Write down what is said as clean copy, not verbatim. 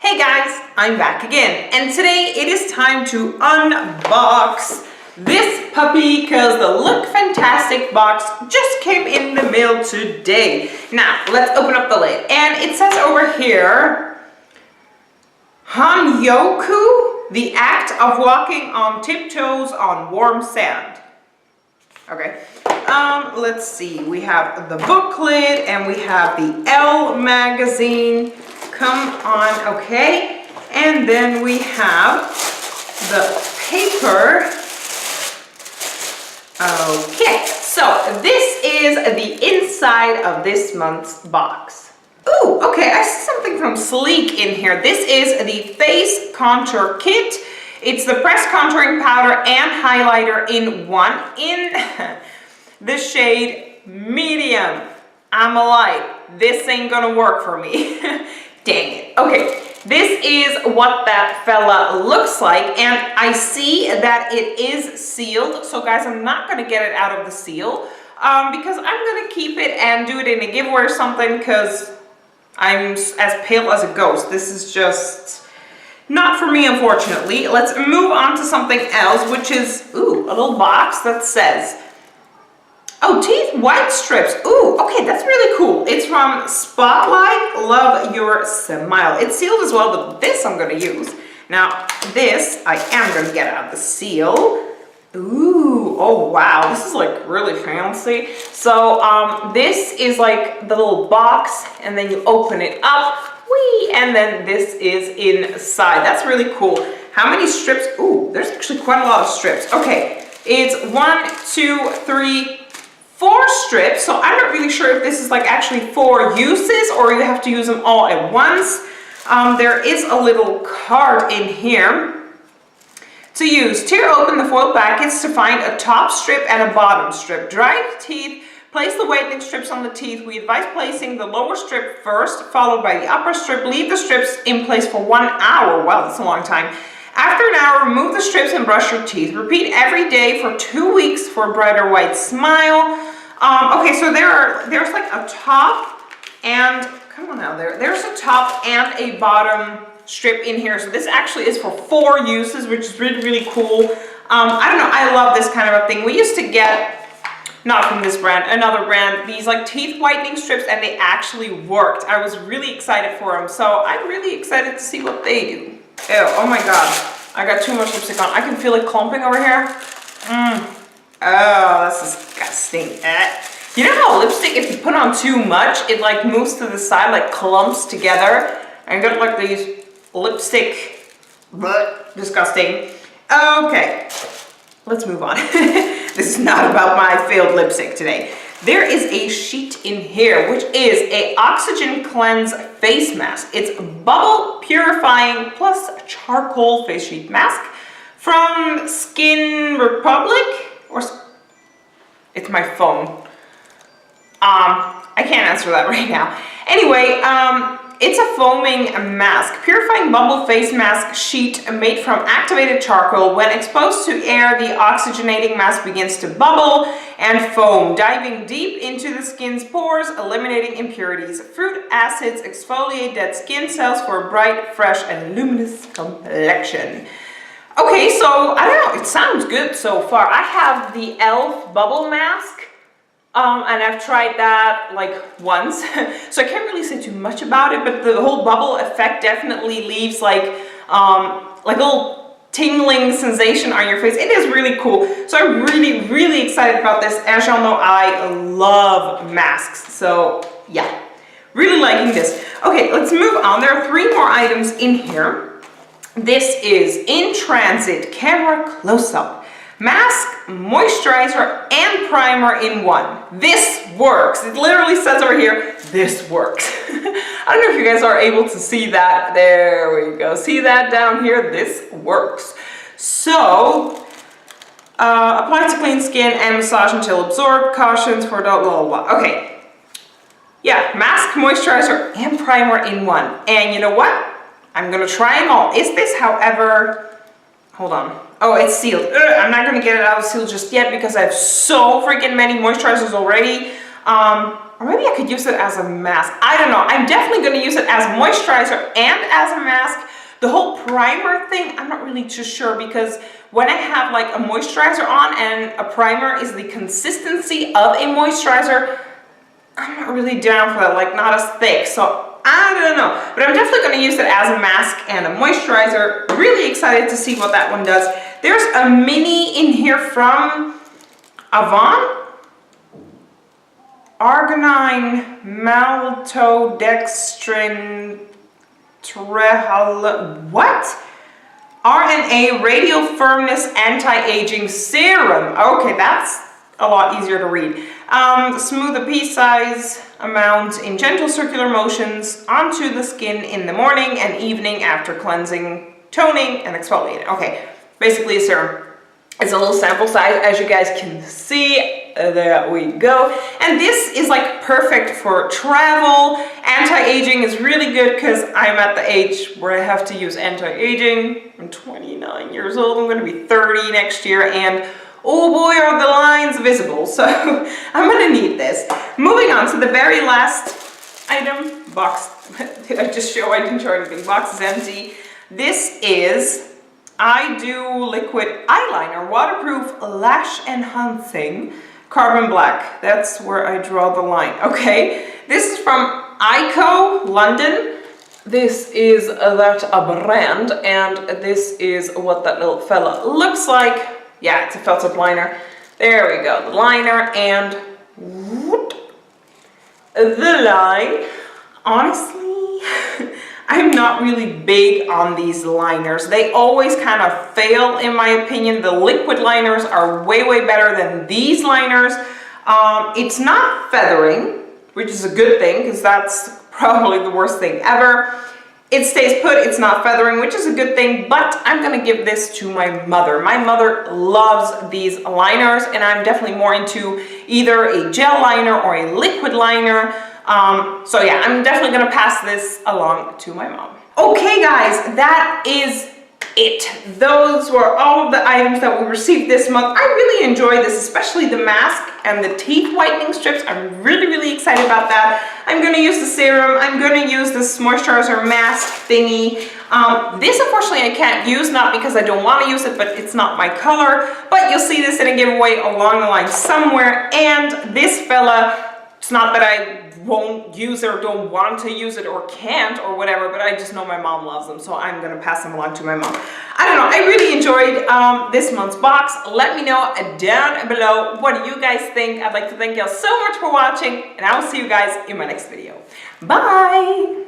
Hey guys, I'm back again, and today it is time to unbox this puppy because the Lookfantastic box just came in the mail today. Now, let's open up the lid, and it says over here, Hanyoku, the act of walking on tiptoes on warm sand. Okay, let's see, we have the booklet and we have the Elle magazine. Come on, okay, and then we have the paper. Okay, so this is the inside of this month's box. Ooh, okay, I see something from Sleek in here. This is the face contour kit. It's the pressed contouring powder and highlighter in one, in the shade medium. I'm a light. This ain't gonna work for me. Dang it. Okay, this is what that fella looks like, and I see that it is sealed. So guys, I'm not gonna get it out of the seal because I'm gonna keep it and do it in a giveaway or something because I'm as pale as a ghost. This is just not for me, unfortunately. Let's move on to something else, which is, ooh, a little box that says, oh, teeth white strips. Ooh, okay, that's really cool. It's from Spotlight, Love Your Smile. It's sealed as well, but this I'm gonna use. Now, this I am gonna get out of the seal. Ooh, oh wow, this is like really fancy. So this is like the little box, and then you open it up, whee, and then this is inside. That's really cool. How many strips? Ooh, there's actually quite a lot of strips. Okay, it's 1, 2, 3, 4 strips, so I'm not really sure if this is like actually 4 uses or you have to use them all at once. There is a little card in here to use. Tear open the foil packets to find a top strip and a bottom strip. Dry teeth, place the whitening strips on the teeth. We advise placing the lower strip first, followed by the upper strip. Leave the strips in place for 1 hour. Wow, that's a long time. After an hour, remove the strips and brush your teeth. Repeat every day for 2 weeks for a brighter white smile. Okay, so there's like a top and, come on now, there's a top and a bottom strip in here. So this actually is for 4 uses, which is really, really cool. I don't know, I love this kind of a thing. We used to get, not from this brand, another brand, these like teeth whitening strips, and they actually worked. I was really excited for them. So I'm really excited to see what they do. Ew, oh my god, I got too much lipstick on. I can feel it clumping over here. Oh, that's disgusting. You know how lipstick, if you put on too much, it like moves to the side, like clumps together, and you got like these lipstick, but disgusting. Okay, let's move on. This is not about my failed lipstick today. There is a sheet in here, which is a Oxygen Cleanse face mask. It's bubble purifying plus charcoal face sheet mask from Skin Republic, or it's my phone. I can't answer that right now. Anyway, it's a foaming mask, purifying bubble face mask sheet made from activated charcoal. When exposed to air, the oxygenating mask begins to bubble and foam, diving deep into the skin's pores, eliminating impurities. Fruit acids exfoliate dead skin cells for a bright, fresh, and luminous complexion. Okay, so I don't know, it sounds good so far. I have the e.l.f. bubble mask. And I've tried that like once, so I can't really say too much about it, but the whole bubble effect definitely leaves like a little tingling sensation on your face. It is really cool. So I'm really, really excited about this. As y'all know, I love masks. So yeah, really liking this. Okay, let's move on. There are 3 more items in here. This is In Transit Camera Close-Up. Mask, moisturizer, and primer in one. This works. It literally says over here, this works. I don't know if you guys are able to see that. There we go. See that down here? This works. So, apply to clean skin and massage until absorbed. Cautions for blah, blah, blah. Okay. Yeah, mask, moisturizer, and primer in one. And you know what? I'm going to try them all. Is this, however, hold on. Oh, it's sealed. I'm not going to get it out of the seal just yet because I have so freaking many moisturizers already. Or maybe I could use it as a mask. I don't know. I'm definitely going to use it as moisturizer and as a mask. The whole primer thing, I'm not really too sure, because when I have like a moisturizer on and a primer is the consistency of a moisturizer, I'm not really down for that, like not as thick. So I don't know, but I'm definitely going to use it as a mask and a moisturizer. Really excited to see what that one does. There's a mini in here from Avon. Arginine maltodextrin what? RNA radial firmness anti-aging serum. Okay, that's a lot easier to read. Smooth a pea-size amount in gentle circular motions onto the skin in the morning and evening after cleansing, toning, and exfoliating. Okay, basically a serum. It's a little sample size, as you guys can see. There we go. And this is like perfect for travel. Anti-aging is really good because I'm at the age where I have to use anti-aging. I'm 29 years old. I'm going to be 30 next year, and oh boy, are the lines visible. So I'm going to need this. Moving on to the very last item. Box. Did I just show I didn't show anything? Box is empty. This is I Do Liquid Eyeliner, waterproof, lash enhancing, carbon black. That's where I draw the line. Okay, this is from Ico, London. This is that a brand, and this is what that little fella looks like. Yeah, it's a felt tip liner. There we go, the liner and whoop, the line. Honestly, I'm not really big on these liners. They always kind of fail, in my opinion. The liquid liners are way, way better than these liners. It's not feathering, which is a good thing, because that's probably the worst thing ever. It stays put, it's not feathering, which is a good thing, but I'm gonna give this to my mother. My mother loves these liners, and I'm definitely more into either a gel liner or a liquid liner. So yeah, I'm definitely gonna pass this along to my mom. Okay guys, that is it. Those were all of the items that we received this month. I really enjoyed this, especially the mask and the teeth whitening strips. I'm really, really excited about that. I'm gonna use the serum. I'm gonna use this moisturizer mask thingy. This unfortunately I can't use, not because I don't want to use it, but it's not my color. But you'll see this in a giveaway along the line somewhere. And this fella, it's not that I won't use it or don't want to use it or can't or whatever, but I just know my mom loves them, so I'm gonna pass them along to my mom. I don't know, I really enjoyed this month's box. Let me know down below, what do you guys think? I'd like to thank y'all so much for watching, and I will see you guys in my next video. Bye!